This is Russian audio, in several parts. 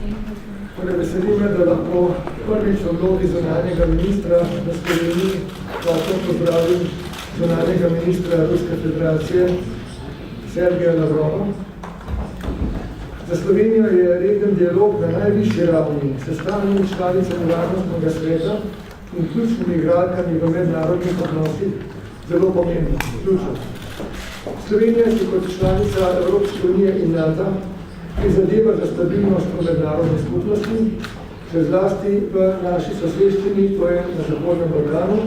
Torej, veseli me, da lahko prvič v vlogi zunanjega ministra na Sloveniji lahko pozdravim zunanjega ministra Ruske federacije Sergeja Lavrova. Za Slovenijo je reden dialog na najvišji ravni s stalnimi članicami Varnostnega sveta in ključnimi igralkami v mednarodnih odnosih zelo pomembno. Slovenija se kot članica Evropske unije in NATO prizadeva za stabilnost v mednarodni skupnosti, še zlasti v naši soseščini, to je na Zahodnem Balkanu,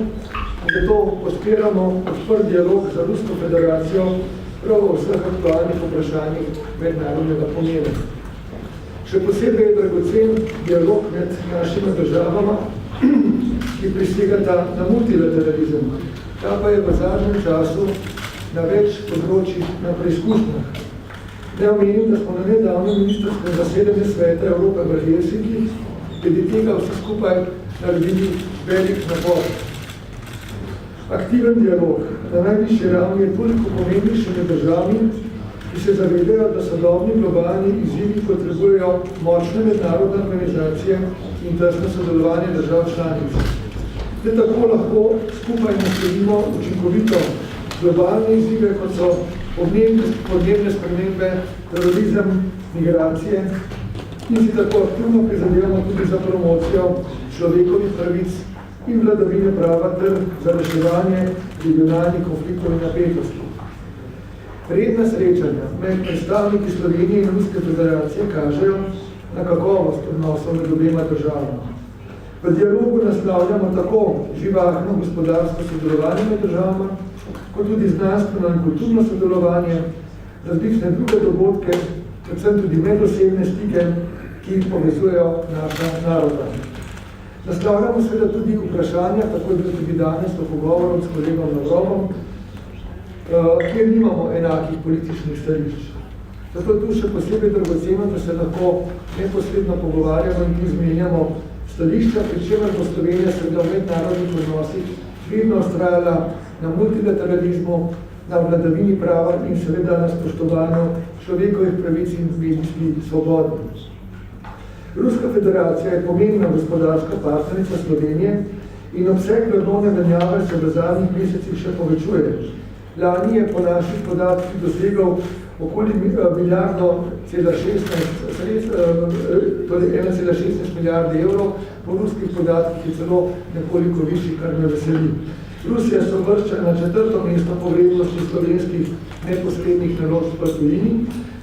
in zato podpiramo odprt dialog za Rusko federacijo prav o vseh aktualnih vprašanjih mednarodnega pomena. Še posebej je dragocen dialog med našimi državama, ki prisegata na multilateralizem. Ta pa je v zadnjem času na več področjih na preizkušnjah. Ne omenim, da smo na nedavnem ministrskem zasedanju Sveta Evrope v Helsinkih glede tega vse skupaj naredili velik napor. Aktiven dialog na najvišji ravni je toliko pomembnejši med državami, ki se zavedajo, da sodobni globalni izzivi potrebujejo močne mednarodne organizacije in tesno sodelovanje držav članic. Le tako lahko skupaj nasledimo učinkovito globalne izzive, kot so podnebne spremembe, terorizem, migracije in si tako aktivno prizadevamo tudi za promocijo človekovih pravic in vladavine prava ter za reševanje regionalnih konfliktov in napetosti. Redna srečanja med predstavniki Slovenije in Ruske federacije kažejo na kakovost odnosov med obema državama. V dialogu naslavljamo tako živahno gospodarsko sodelovanje med državama, kot tudi znanstveno in kulturno sodelovanje, različne druge dogodke, predvsem tudi medosebne stike, ki povezujejo naša naroda. Naslavljamo seveda tudi vprašanja, tako je bilo tudi danes v pogovoru s kolegom Lavrovom, kjer nimamo enakih političnih stališč. Zato je tu še posebej dragoceno, da se lahko neposredno pogovarjamo in izmenjamo stališča, pri čemer bo Slovenija seveda v mednarodnih odnosih vedno ustrajala na multilateralizmu, na vladavini prava in seveda na spoštovanju človekovih pravic in medijski svobodi. Ruska federacija je pomembna gospodarska partnerica Slovenije in obseg blagovne menjave se v zadnjih mesecih še povečuje. Lani je po naših podatkih dosegal okoli milijardo 1,16 milijarde evrov, po ruskih podatkih je celo nekoliko višji, kar me veseli. Rusija se uvršča na 4. mesto po vrednosti slovenskih neposrednih naložb v tujini.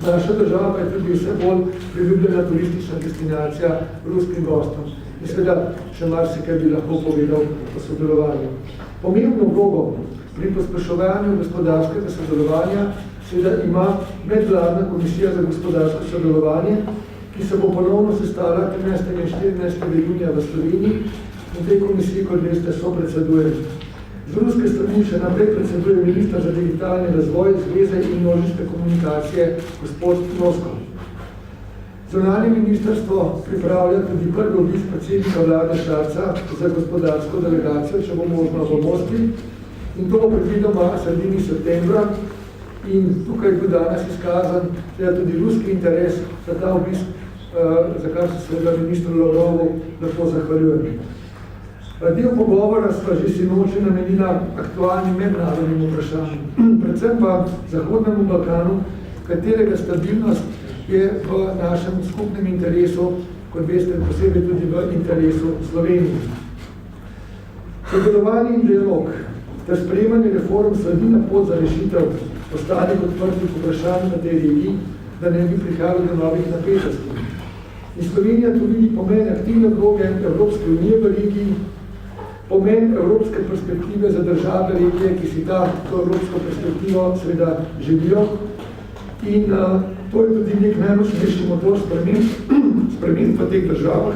Naša država je tudi vse bolj priljubljena turistična destinacija ruskim gostom. In seveda še marsikaj bi lahko povedal o sodelovanju. Pomembno vlogo pri pospeševanju gospodarskega sodelovanja seveda ima medvladna komisija za gospodarsko sodelovanje, ki se bo ponovno sestala 13. in 14. junija v Sloveniji in tej komisiji, kot veste, so predseduje. Z ruske strani še naprej predseduje minister za digitalni razvoj, zveze in množične komunikacije gospod Noskov. Zunanje ministrstvo pripravlja tudi prvi obisk predsednika vlade Šarca za gospodarsko delegacijo, če bo možno v Moskvi, in to bo predvidoma sredini septembra. In tukaj je bil danes izkazan tudi ruski interes za ta obisk, za kar se seveda ministru Lavrovu lepo zahvaljujem. Del pogovora sva že sinoči namenila aktualnim mednarodnim vprašanjem, predvsem pa Zahodnemu Balkanu, katerega stabilnost je v našem skupnem interesu, kot veste, posebej tudi v interesu Slovenije. Sodelovanje in dialog ter sprejemanje reform sledi na pot za rešitev ostalih odprtih vprašanj na tej regiji, da ne bi prihajalo do novih napetosti. In Slovenija tudi pomen aktivne vloge Evropske unije v regiji, pomen evropske perspektive za države regije, ki si to evropsko perspektivo seveda želijo. In to je tudi nek najmočnejši motor sprememb v teh državah.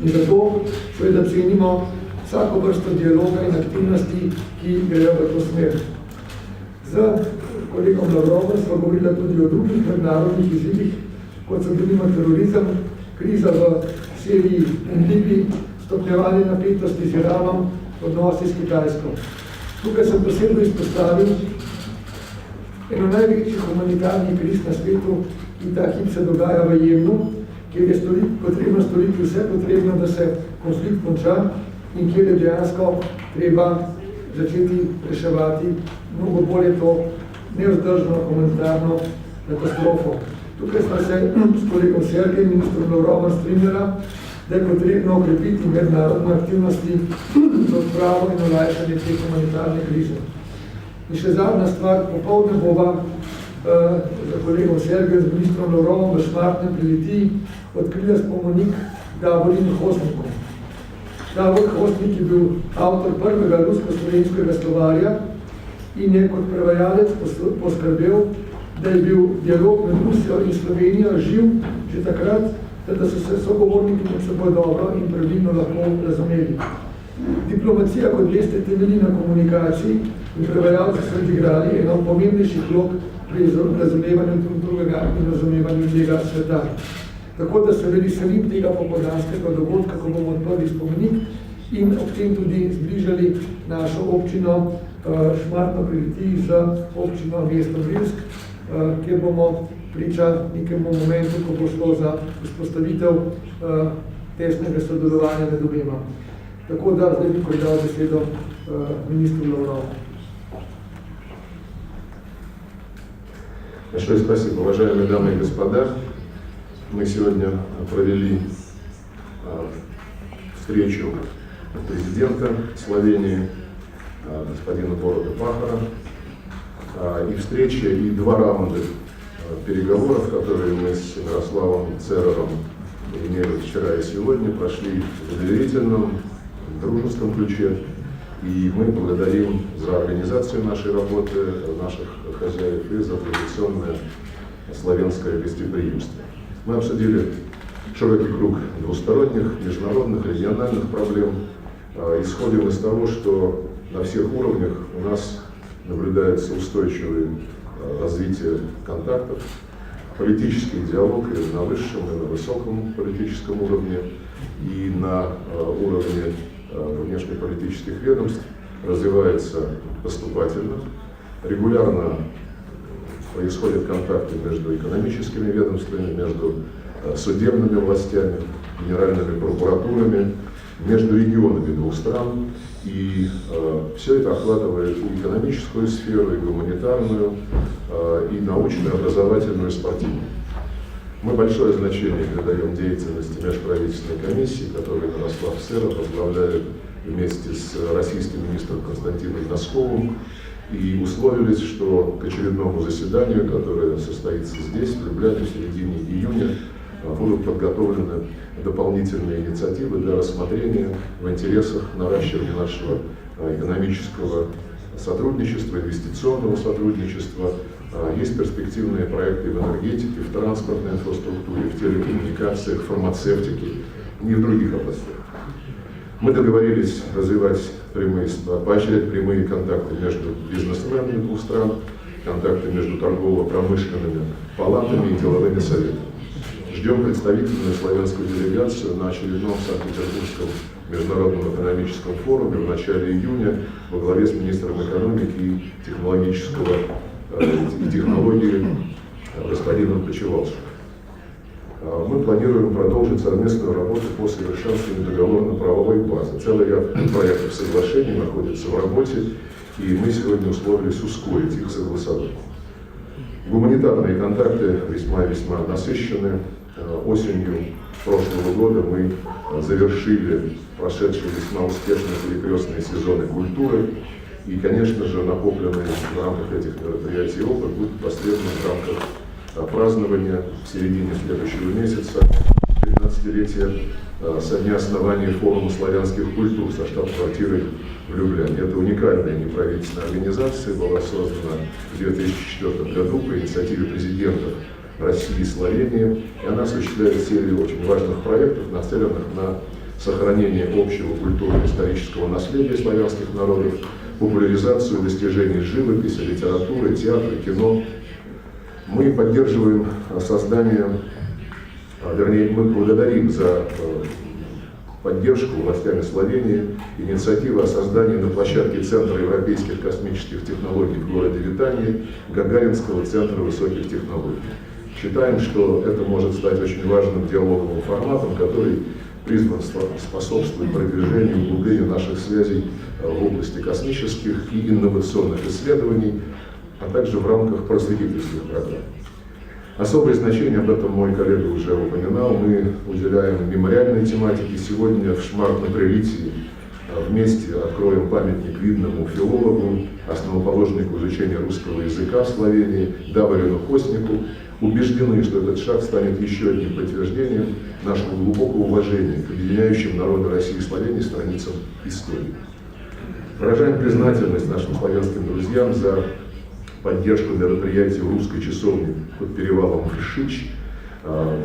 In zato seveda cenimo vsako vrsto dialoga in aktivnosti, ki grejo v to smer. Z kolegom Lavrovom smo govorili tudi o drugih mednarodnih izzivih, kot so denimo terorizem, kriza v Siriji in Libiji, stopnjevanje napetosti z Iranom, odnosi s Kitajsko. Tukaj sem posebej izpostavil eno največjih humanitarnih kriz na svetu, in ta hip se dogaja v Jemnu, kjer je potrebno storiti vse potrebno, da se konflikt konča in kjer je dejansko treba začeti reševati mnogo bolje to nevzdržno humanitarno katastrofo. Tukaj smo se s kolegom Sergejem, ministrom Lavrovom strinjala, da je potrebno okrepiti mednarodne aktivnosti za odpravo in olajšanje te humanitarne krize. In še zadnja stvar, popoldne bova za kolegom Sergejem z ministrom Lavrovom v Šmartnem pri Litiji odkrila spomenik Davorinu Hostniku. Davor Hostnik je bil avtor prvega rusko-slovenskega slovarja in je kot prevajalec poskrbel, da je bil dialog med Rusijo in Slovenijo živ že takrat, da so se sogovorniki med seboj dobro in pravilno lahko razumeli. Diplomacija, kot veste, temelji na komunikaciji in prevajalci so odigrali eno pomembnejših vlog pri razumevanju drugega in razumevanju tega sveta. Tako da se veselim tega popoldanskega dogodka, ko bomo odprli spomenik in ob tem tudi zbližali našo občino Šmartno pri Litiji z občino mesto Vrilsk, kjer bomo priča nekemu momentu, ko bo šlo za vzpostavitev tesnega sodelovanja med obema. Tako da zdaj bi predal besedo ministru Lavrovu. Большое спасибо, уважаемые дамы и господа. Мы сегодня провели встречу президента Словении, господина Борода Пахора, и встреча, и два раунда переговоров, которые мы с Мирославом Церером имели вчера и сегодня, прошли в доверительном, дружеском ключе. И мы благодарим за организацию нашей работы, наших хозяев и за традиционное славянское гостеприимство. Мы обсудили широкий круг двусторонних, международных, региональных проблем. Исходим из того, что на всех уровнях у нас наблюдается устойчивое развитие контактов, политический диалог и на высшем, и на высоком политическом уровне, и на уровне внешнеполитических ведомств развивается поступательно. Регулярно происходят контакты между экономическими ведомствами, между судебными властями, генеральными прокуратурами, между регионами двух стран. И все это охватывает и экономическую сферу, и гуманитарную, и научную, образовательную, и спортивную. Мы большое значение придаем деятельности межправительственной комиссии, которую Мирослав Церер возглавляет вместе с российским министром Константином Носковым, и условились, что к очередному заседанию, которое состоится здесь, в Любляне, в середине июня, будут подготовлены дополнительные инициативы для рассмотрения в интересах наращивания нашего экономического сотрудничества, инвестиционного сотрудничества. Есть перспективные проекты в энергетике, в транспортной инфраструктуре, в телекоммуникациях, в фармацевтике и в других областях. Мы договорились развивать поощрять прямые контакты между бизнесменами двух стран, контакты между торгово-промышленными палатами и деловыми советами. Ждем представительную славянскую делегацию на очередном Санкт-Петербургском международном экономическом форуме в начале июня во главе с министром экономики и технологии господином Почеваловым. Мы планируем продолжить совместную работу по совершенствованию договорно-правовой базы. Целый ряд проектов соглашений находится в работе, и мы сегодня условились ускорить их согласование. Гуманитарные контакты весьма насыщены. Осенью прошлого года мы завершили прошедшие весьма успешные перекрестные сезоны культуры. И, конечно же, накопленный в рамках этих мероприятий опыт будет последован в рамках празднования в середине следующего месяца 15-летия со дня основания форума славянских культур со штаб-квартирой в Любляне. Это уникальная неправительственная организация, была создана в 2004 году по инициативе президентов России и Словении, и она осуществляет серию очень важных проектов, нацеленных на сохранение общего культурно-исторического наследия славянских народов, популяризацию достижений живописи, литературы, театра, кино. Мы поддерживаем создание, мы благодарим за поддержку властями Словении инициативы о создании на площадке Центра европейских космических технологий в городе Витании Гагаринского центра высоких технологий. Считаем, что это может стать очень важным диалоговым форматом, который призван способствовать продвижению и углублению наших связей в области космических и инновационных исследований, а также в рамках просветительских программ. Особое значение, об этом мой коллега уже упоминал, мы уделяем мемориальной тематике. Сегодня в Шмарт-на-Прилитии вместе откроем памятник видному филологу, основоположнику изучения русского языка в Словении Даворину Костнику. Убеждены, что этот шаг станет еще одним подтверждением нашего глубокого уважения к объединяющим народы России и Словении страницам истории. Выражаем признательность нашим славянским друзьям за поддержку мероприятий в русской часовне под перевалом Ршич,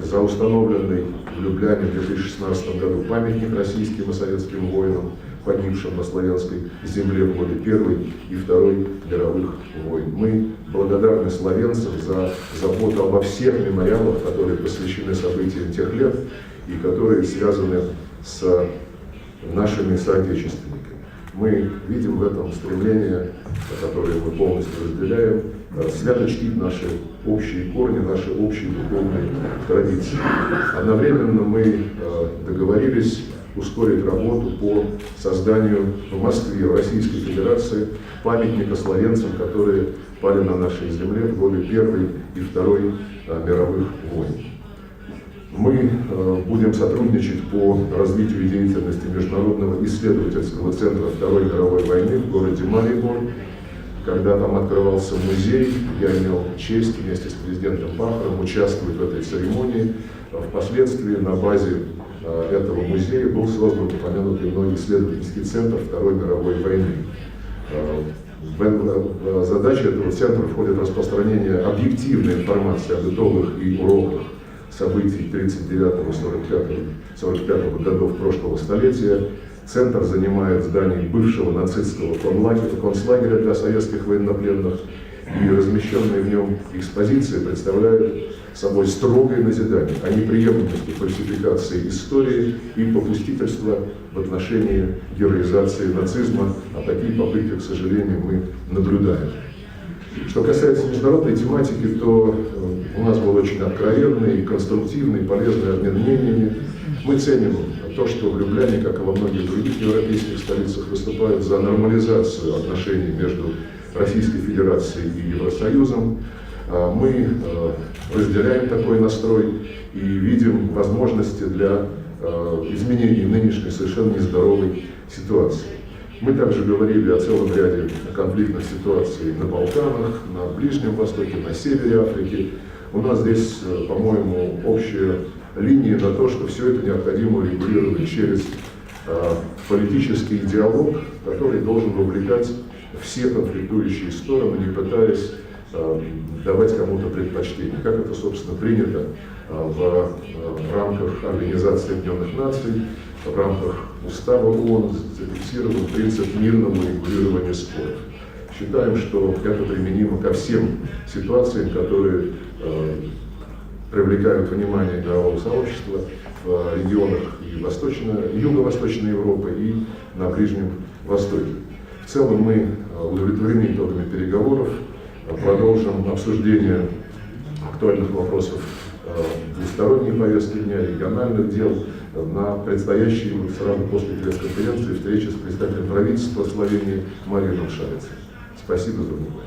за установленный в Любляне в 2016 году памятник российским и советским воинам, погибшим на славянской земле в годы Первой и Второй мировых войн. Мы благодарны словенцам за заботу обо всех мемориалах, которые посвящены событиям тех лет и которые связаны с нашими соотечественниками. Мы видим в этом стремление, которое мы полностью разделяем, свято чтить наши общие корни, наши общие духовные традиции. Одновременно мы договорились ускорить работу по созданию в Москве, в Российской Федерации, памятника словенцам, которые пали на нашей земле в годы Первой и Второй мировых войн. Мы будем сотрудничать по развитию деятельности Международного исследовательского центра Второй мировой войны в городе Марибор. Когда там открывался музей, я имел честь вместе с президентом Пахаром участвовать в этой церемонии. Впоследствии на базе этого музея был создан упомянутый мной исследовательский центр Второй мировой войны. В задачи этого центра входит распространение объективной информации об итогах и уроках событий 39-45 годов прошлого столетия. Центр занимает здание бывшего нацистского концлагеря для советских военнопленных, и размещенные в нем экспозиции представляют собой строгое назидание о неприемлемости фальсификации истории и попустительства в отношении героизации нацизма, а такие попытки, к сожалению, мы наблюдаем. Что касается международной тематики, то у нас был очень откровенный, конструктивный, полезный обмен мнениями. Мы ценим то, что в Любляне, как и во многих других европейских столицах, выступают за нормализацию отношений между Российской Федерацией и Евросоюзом. Мы разделяем такой настрой и видим возможности для изменения нынешней совершенно нездоровой ситуации. Мы также говорили о целом ряде конфликтных ситуаций на Балканах, на Ближнем Востоке, на севере Африки. У нас здесь, по-моему, общая линия на то, что все это необходимо регулировать через политический диалог, который должен вовлекать все конфликтующие стороны, не пытаясь давать кому-то предпочтение, как это, собственно, принято в рамках Организации Объединенных Наций, в рамках Устава ООН зафиксирован принцип мирного регулирования споров. Считаем, что это применимо ко всем ситуациям, которые привлекают внимание мирового сообщества в регионах и Юго-Восточной Европы, и на Ближнем Востоке. В целом мы удовлетворены итогами переговоров, продолжим обсуждение актуальных вопросов двусторонней повестки дня, региональных дел на предстоящей сразу после пресс-конференции встрече с представителем правительства Словении Марией Шарицей. Спасибо за внимание.